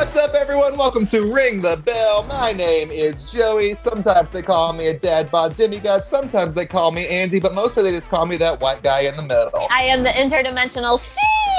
What's up, everyone? Welcome to Ring the Bell. My name is Joey. Sometimes they call me a dad bod demigod. Sometimes they call me Andy, but mostly they just call me that white guy in the middle. I am the interdimensional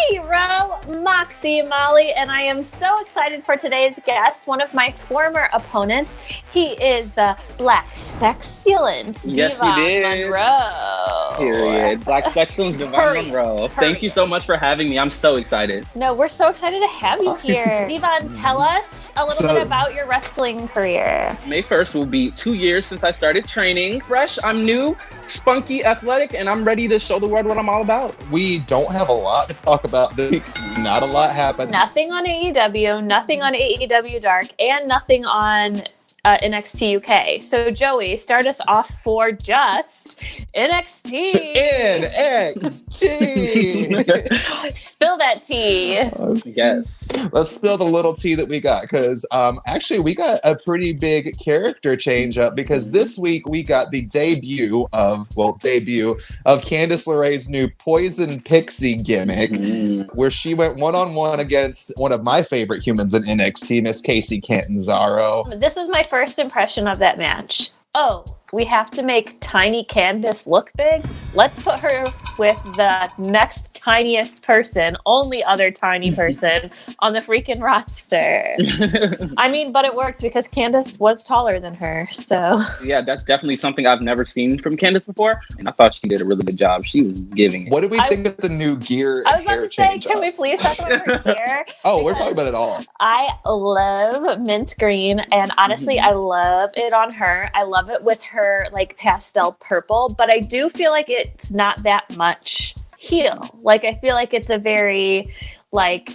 She-Ro, Moxie Molly, and I am so excited for today's guest, one of my former opponents. He is the Black Sexulent Yes, Devon you did. Monroe. Period. Black Sexulent Devon Monroe. Thank you so much for having me. I'm so excited. No, we're so excited to have you here. Devon, tell us a little bit about your wrestling career. May 1st will be 2 years since I started training. Fresh, I'm new, spunky, athletic, and I'm ready to show the world what I'm all about. We don't have a lot to talk about this week. Not a lot happened. Nothing on AEW, nothing on AEW Dark, and nothing on NXT UK. So Joey, start us off for just NXT. NXT! Spill that tea. Yes. Let's spill the little tea that we got, because actually we got a pretty big character change up, because this week we got the debut of Candice Lerae's new Poison Pixie gimmick, where she went one-on-one against one of my favorite humans in NXT, Miss Kacy Catanzaro. This was my first impression of that match. Oh, we have to make tiny Candice look big? Let's put her with the next tiniest person, only other tiny person on the freaking roster. I mean, but it worked because Candice was taller than her, so. Yeah, that's definitely something I've never seen from Candice before, and I thought she did a really good job. She was giving it. What did we think of the new gear and I was about hair to say, change can up? we please talk about her hair? Oh, we're talking about it all. I love mint green, and honestly, I love it on her. I love it with her like pastel purple, but I do feel like it's not that much heel. Like, I feel like it's a very light,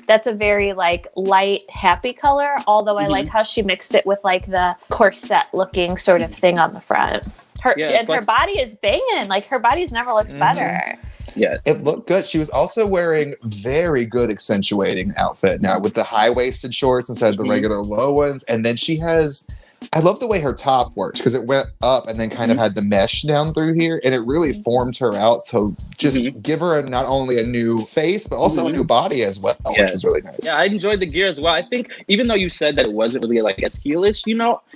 happy color, although I like how she mixed it with like the corset looking sort of thing on the front. Her body is banging. Like, her body's never looked better. Yeah, it looked good. She was also wearing very good accentuating outfit now with the high-waisted shorts instead of the regular low ones. And then she has, I love the way her top worked, because it went up and then kind of had the mesh down through here, and it really formed her out to just give her not only a new face, but also a new body as well, which was really nice. Yeah, I enjoyed the gear as well. I think, even though you said that it wasn't really like as heelish,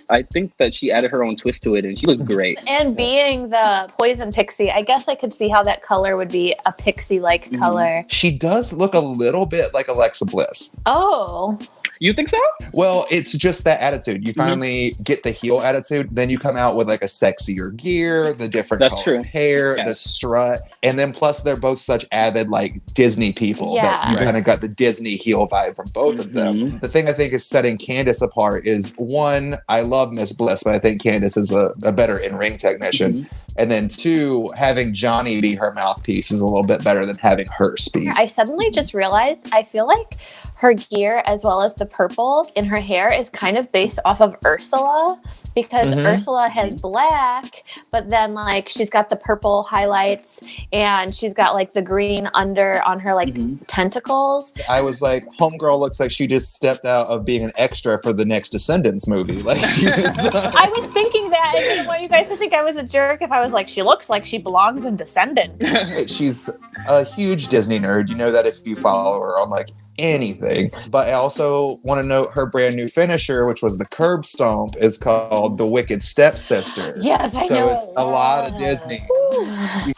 I think that she added her own twist to it, and she looked great. And being the Poison Pixie, I guess I could see how that color would be a pixie-like color. She does look a little bit like Alexa Bliss. Oh. You think so? Well, it's just that attitude. You finally get the heel attitude, then you come out with like a sexier gear, the different colored hair, the strut, and then plus they're both such avid like Disney people that you kind of got the Disney heel vibe from both of them. The thing I think is setting Candice apart is, one, I love Miss Bliss, but I think Candice is a better in-ring technician. And then two, having Johnny be her mouthpiece is a little bit better than having her speak. I suddenly just realized I feel like her gear, as well as the purple in her hair, is kind of based off of Ursula, because Ursula has black, but then like she's got the purple highlights and she's got like the green under on her like tentacles. I was like, homegirl looks like she just stepped out of being an extra for the next Descendants movie. Like, she was, I was thinking that. I didn't want you guys to think I was a jerk if I was like, she looks like she belongs in Descendants. She's a huge Disney nerd. You know that if you follow her on like anything. But I also want to note her brand new finisher, which was the curb stomp, is called the Wicked Stepsister. Yes, I know. So it's a lot of Disney.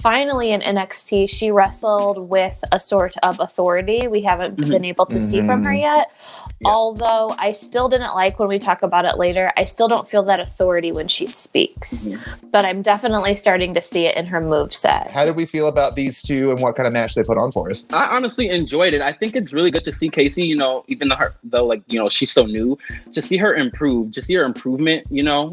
Finally in NXT, she wrestled with a sort of authority we haven't been able to see from her yet. Yeah. Although I still didn't like, when we talk about it later, I still don't feel that authority when she speaks. But I'm definitely starting to see it in her moveset. How did we feel about these two and what kind of match they put on for us? I honestly enjoyed it. I think it's really good to see Kacy, even though she's so new, to see her improve, to see her improvement,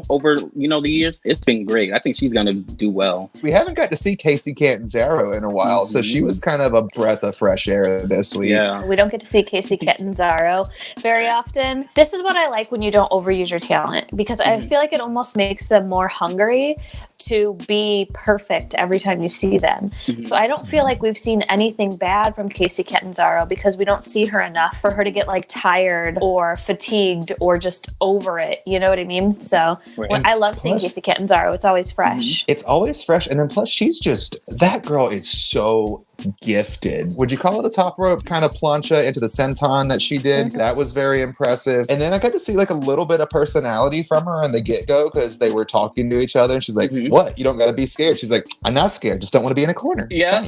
over, the years. It's been great. I think she's going to do well. We haven't got to see Kacy Catanzaro in a while, so she was kind of a breath of fresh air this week. Yeah. We don't get to see Kacy Catanzaro very often. This is what I like when you don't overuse your talent, because I feel like it almost makes them more hungry to be perfect every time you see them. So I don't feel like we've seen anything bad from Kacy Catanzaro, because we don't see her enough for her to get like tired or fatigued or just over it. You know what I mean? So I love seeing Kacy Catanzaro. It's always fresh. It's always fresh. And then plus she's that girl is so gifted. Would you call it a top rope kind of plancha into the senton that she did? That was very impressive. And then I got to see like a little bit of personality from her in the get-go because they were talking to each other and she's like, what? You don't got to be scared. She's like, I'm not scared. Just don't want to be in a corner. Yeah.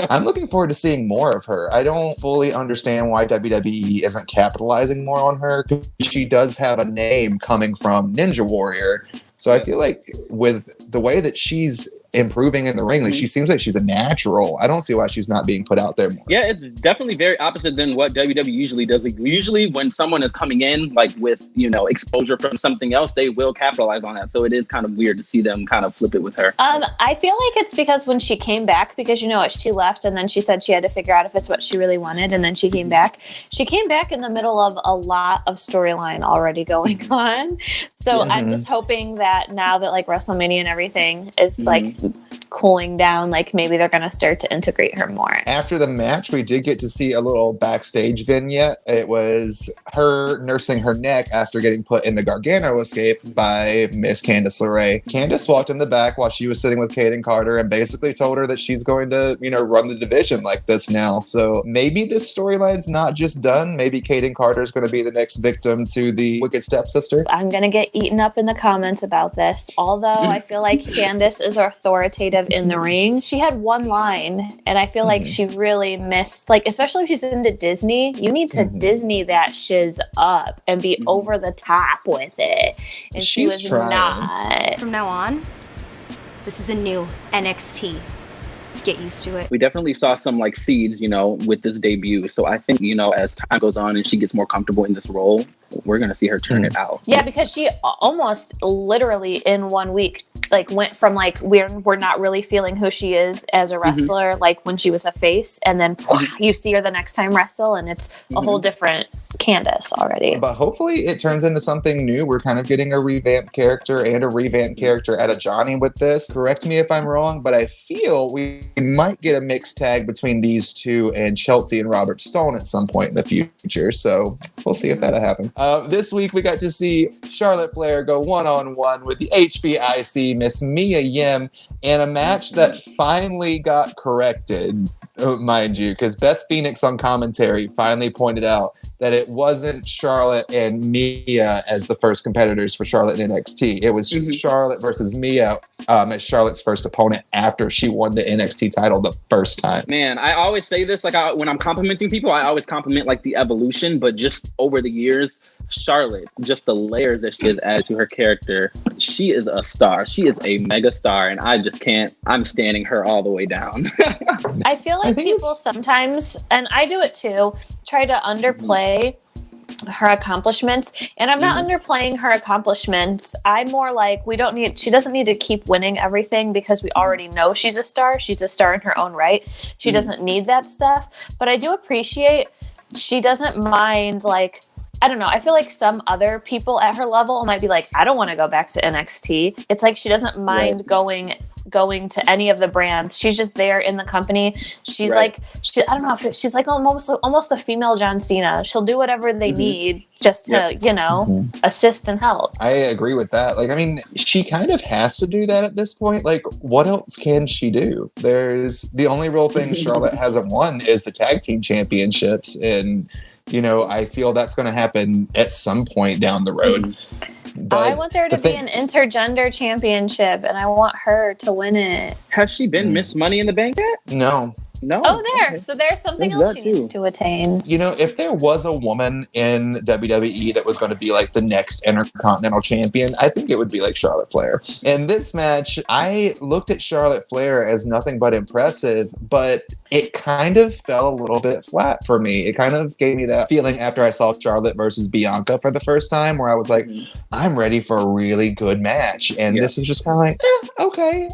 I'm looking forward to seeing more of her. I don't fully understand why WWE isn't capitalizing more on her because she does have a name coming from Ninja Warrior. So I feel like with the way that she's improving in the ring, like she seems like she's a natural. I don't see why she's not being put out there more. Yeah, it's definitely very opposite than what WWE usually does. Like, usually when someone is coming in like with, you know, exposure from something else, they will capitalize on that. So it is kind of weird to see them kind of flip it with her. I feel like it's because when she came back, because you know what, she left and then she said she had to figure out if it's what she really wanted, and then she came back. She came back in the middle of a lot of storyline already going on. So I'm just hoping that now that like WrestleMania and everything is like cooling down, like maybe they're going to start to integrate her more. After the match, we did get to see a little backstage vignette. It was her nursing her neck after getting put in the Gargano escape by Miss Candice Lerae. Candice walked in the back while she was sitting with Kayden Carter and basically told her that she's going to, you know, run the division like this now. So maybe this storyline's not just done. Maybe Kayden Carter's going to be the next victim to the Wicked Stepsister. I'm going to get eaten up in the comments about this. Although I feel like Candice is authoritative in the ring, she had one line and I feel like she really missed, like, especially if she's into Disney, you need to Disney that shiz up and be over the top with it. And she was not. From now on, this is a new NXT. Get used to it. We definitely saw some like seeds, you know, with this debut. So I think, you know, as time goes on and she gets more comfortable in this role, we're going to see her turn it out. Yeah, because she almost literally in 1 week like went from like we're not really feeling who she is as a wrestler like when she was a face, and then you see her the next time wrestle and it's a whole different Candice already. But hopefully it turns into something new. We're kind of getting a revamped character and a revamped character at a Johnny with this. Correct me if I'm wrong, but I feel we might get a mixed tag between these two and Chelsea and Robert Stone at some point in the future. So we'll see if that'll happen. This week we got to see Charlotte Flair go one-on-one with the HBIC Miss Mia Yim in a match that finally got corrected, mind you, because Beth Phoenix on commentary finally pointed out that it wasn't Charlotte and Mia as the first competitors for Charlotte in NXT. It was Charlotte versus Mia as Charlotte's first opponent after she won the NXT title the first time. Man, I always say this, like when I'm complimenting people, I always compliment like the evolution, but just over the years, Charlotte, just the layers that she has added to her character, she is a star. She is a mega star, and I just can't, I'm standing her all the way down. I feel like people sometimes, and I do it too, try to underplay her accomplishments, and I'm not underplaying her accomplishments. I'm more like, she doesn't need to keep winning everything because we already know she's a star. She's a star in her own right. She doesn't need that stuff, but I do appreciate she doesn't mind, like, I don't know. I feel like some other people at her level might be like, I don't want to go back to NXT. It's like she doesn't mind going to any of the brands. She's just there in the company. She's like, I don't know if she's like almost the female John Cena. She'll do whatever they need just to, you know, assist and help. I agree with that. Like, I mean, she kind of has to do that at this point. Like, what else can she do? There's the only real thing Charlotte hasn't won is the tag team championships, and you know, I feel that's going to happen at some point down the road. But I want there to be an intergender championship, and I want her to win it. Has she been Miss Money in the Bank yet? No. Oh, there. So there's something else she needs to attain. You know, if there was a woman in WWE that was going to be like the next Intercontinental Champion, I think it would be like Charlotte Flair. In this match, I looked at Charlotte Flair as nothing but impressive, but it kind of fell a little bit flat for me. It kind of gave me that feeling after I saw Charlotte versus Bianca for the first time, where I was like, I'm ready for a really good match. And this was just kind of like, okay.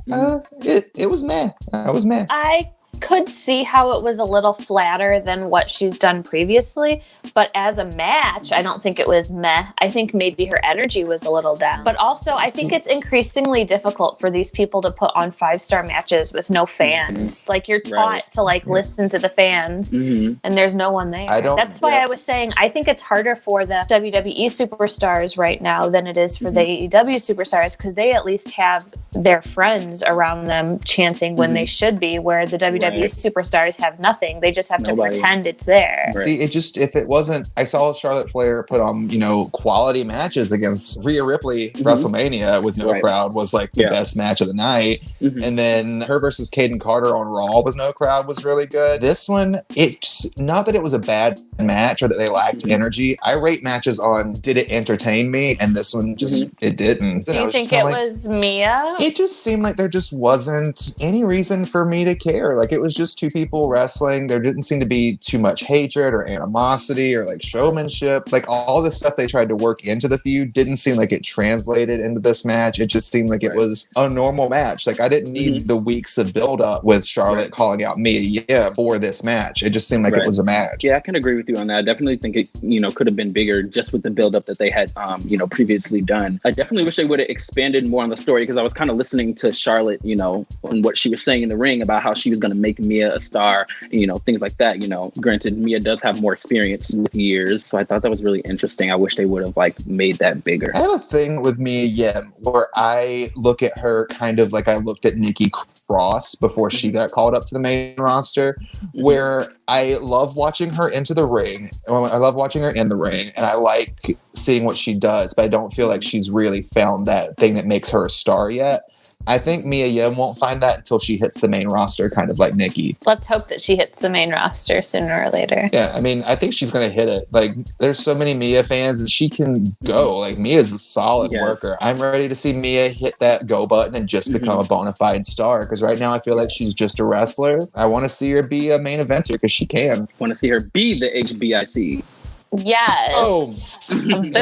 It was meh. I was meh. I could see how it was a little flatter than what she's done previously, but as a match, I don't think it was meh. I think maybe her energy was a little down. But also, I think it's increasingly difficult for these people to put on 5-star matches with no fans. Like, you're taught to like listen to the fans, and there's no one there. That's why I was saying I think it's harder for the WWE superstars right now than it is for the AEW superstars, because they at least have their friends around them chanting when they should be, where the WWE WWE superstars have nothing. They just have to pretend it's there. Right. See, if it wasn't, I saw Charlotte Flair put on, quality matches against Rhea Ripley. WrestleMania with no crowd was like the best match of the night. And then her versus Kaden Carter on Raw with no crowd was really good. This one, it's not that it was a bad match or that they lacked energy. I rate matches on, did it entertain me? And this one just, it didn't. Do you think it was Mia? It just seemed like there just wasn't any reason for me to care. Like, it was just two people wrestling. There didn't seem to be too much hatred or animosity or like showmanship. Like, all the stuff they tried to work into the feud didn't seem like it translated into this match. It just seemed like it was a normal match. Like, I didn't need the weeks of build up with Charlotte calling out Mia Yim for this match. It just seemed like it was a match. Yeah, I can agree with you on that. I definitely think it, could have been bigger just with the build up that they had, previously done. I definitely wish they would have expanded more on the story, because I was kind of listening to Charlotte, and what she was saying in the ring about how she was going to make Mia a star, things like that. Granted, Mia does have more experience with years, so I thought that was really interesting. I wish they would have made that bigger. I have a thing with Mia Yim where I look at her kind of like I looked at Nikki Cross before she got called up to the main roster, where I love watching her into the ring. I love watching her in the ring, and I like seeing what she does, but I don't feel like she's really found that thing that makes her a star yet. I think Mia Yim won't find that until she hits the main roster, kind of like Nikki. Let's hope that she hits the main roster sooner or later. Yeah, I mean, I think she's going to hit it. Like, there's so many Mia fans, and she can go. Like, Mia's a solid worker. I'm ready to see Mia hit that go button and just become a bona fide star, because right now I feel like she's just a wrestler. I want to see her be a main eventer, because she can. I want to see her be the HBIC. Yes. Boom.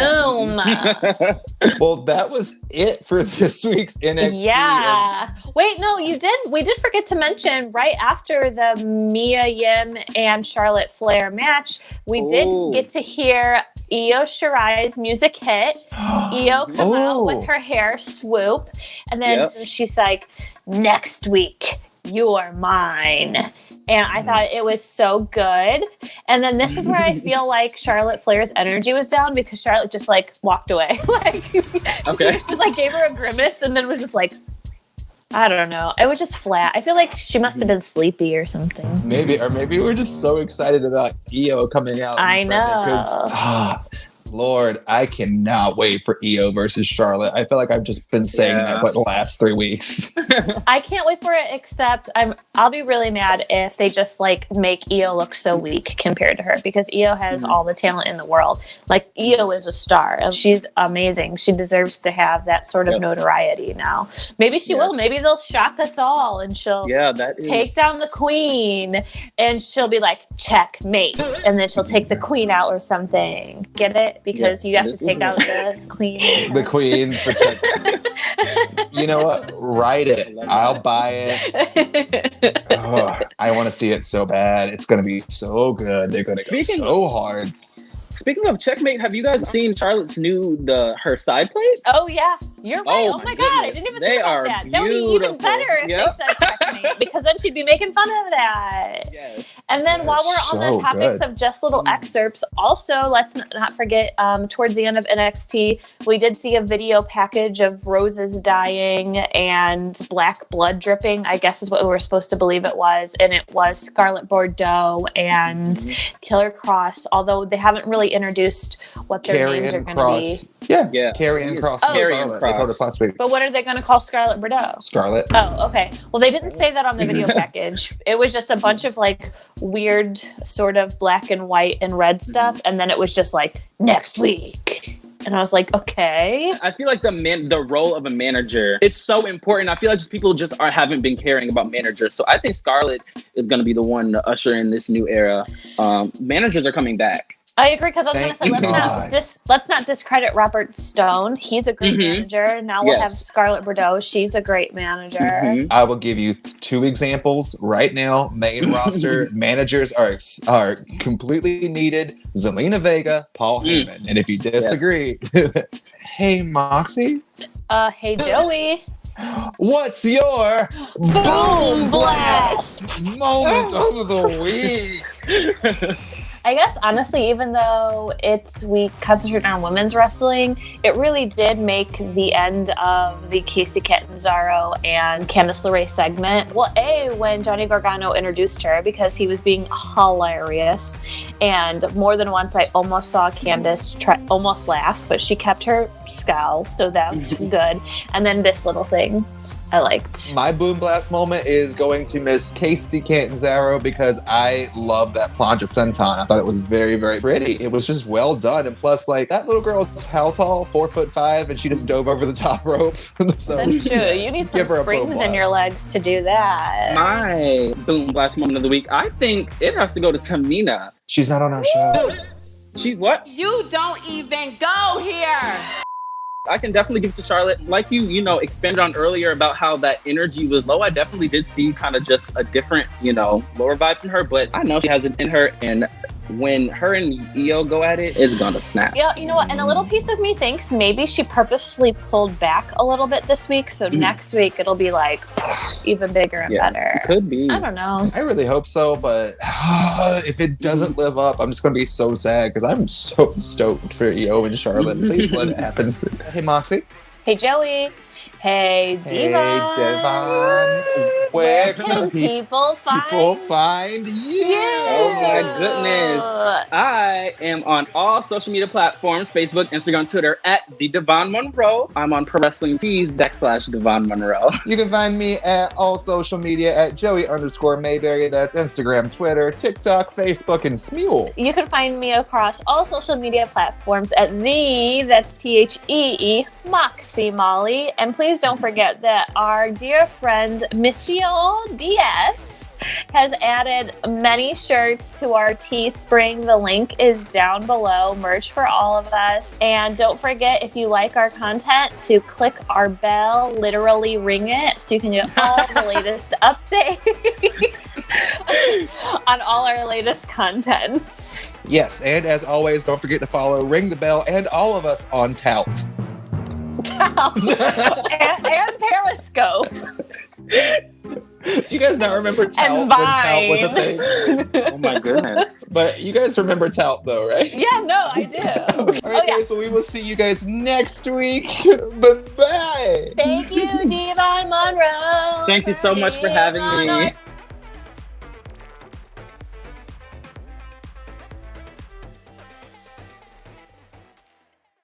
Well, that was it for this week's NXT. Yeah. Wait, no, we did forget to mention right after the Mia Yim and Charlotte Flair match, we did get to hear Io Shirai's music hit. Io come out with her hair swoop, and then she's like, "Next week, you're mine." And I thought it was so good. And then this is where I feel like Charlotte Flair's energy was down, because Charlotte just walked away. She just gave her a grimace and then was just like, I don't know. It was just flat. I feel like she must have been sleepy or something. Maybe we're just so excited about Io coming out. I know. Lord, I cannot wait for Io versus Charlotte. I feel like I've just been saying that for the last 3 weeks. I can't wait for it, except I'll be really mad if they just make Io look so weak compared to her, because Io has all the talent in the world. Io is a star. She's amazing. She deserves to have that sort of notoriety now. Maybe she will. Maybe they'll shock us all, and she'll take down the queen, and she'll be like, checkmate, and then she'll take the queen out or something. Get it? Because you have to take out the queen. The queen for check. You know what? Write it. I'll buy it. Oh, I want to see it so bad. It's going to be so good. They're going to go so hard. Speaking of checkmate, have you guys seen Charlotte's her side plate? Oh yeah, you're right. Oh my god, I didn't even think about that. That would be even better if they said checkmate, because then she'd be making fun of that. Yes. And then while we're on the topics of just little excerpts, also let's not forget, towards the end of NXT, we did see a video package of roses dying and black blood dripping, I guess is what we were supposed to believe it was, and it was Scarlett Bordeaux and Killer Cross, although they haven't really introduced what their names are going to be. Yeah. Karrion Kross. Scarlett. They told us last week. But what are they going to call Scarlett Bordeaux? Scarlett. Oh, okay. Well, they didn't say that on the video package. It was just a bunch of weird sort of black and white and red stuff, and then it was just next week. And I was like, okay. I feel like the role of a manager, it's so important. I feel like people haven't been caring about managers. So I think Scarlett is going to be the one to usher in this new era. Managers are coming back. I agree, because I was going to say, let's not discredit Robert Stone. He's a great manager. Now we'll have Scarlett Bordeaux. She's a great manager. I will give you 2 examples right now. Main roster managers are completely needed. Zelina Vega, Paul Heyman. And if you disagree, hey, Moxie. Hey, Joey. What's your boom blast moment of the week? I guess honestly, even though we concentrate on women's wrestling, it really did make the end of the Kacy Catanzaro and Candice Lerae segment. Well, when Johnny Gargano introduced her, because he was being hilarious, and more than once I almost saw Candice almost laugh, but she kept her scowl, so that's good. And then this little thing I liked. My boom blast moment is going to Miss Kacy Catanzaro because I love that plancha senton. I thought it was very, very pretty. It was just well done. And plus, like, that little girl's how tall? 4'5", and she just dove over the top rope. So, that's true. You need some springs in your legs to do that. My boom blast moment of the week, I think it has to go to Tamina. She's not on our show. She what? You don't even go here. I can definitely give it to Charlotte. Like you expanded on earlier about how that energy was low. I definitely did see kind of just a different, lower vibe from her. But I know she has it in her, and when her and Io go at it, it's gonna snap. Yeah, you know what? And a little piece of me thinks maybe she purposely pulled back a little bit this week, so next week it'll be like even bigger and better. It could be. I don't know. I really hope so, but if it doesn't live up, I'm just gonna be so sad because I'm so stoked for Io and Charlotte. Please let it happen soon. Hey, Moxie. Hey, Joey. Hey, Devon. Hey, Devon. Where can people find you? Oh my goodness. I am on all social media platforms, Facebook, Instagram, Twitter, at the Devon Monroe. I'm on Pro Wrestling Tees /Devon Monroe. You can find me at all social media at Joey_Mayberry. That's Instagram, Twitter, TikTok, Facebook, and Smule. You can find me across all social media platforms at that's THEE, Moxie Molly. And please don't forget that our dear friend, Missio DS, has added many shirts to our Teespring. The link is down below. Merch for all of us. And don't forget, if you like our content, to click our bell, literally ring it, so you can get all the latest updates on all our latest content. Yes, and as always, don't forget to follow Ring the Bell and all of us on Tout. and Periscope. Do you guys not remember Tout when Tout was a thing? Oh my goodness. But you guys remember Tout though, right? Yeah, no, I do. All right, guys, so we will see you guys next week. Bye-bye. Thank you, Devon Monroe. Thank you so much for having me.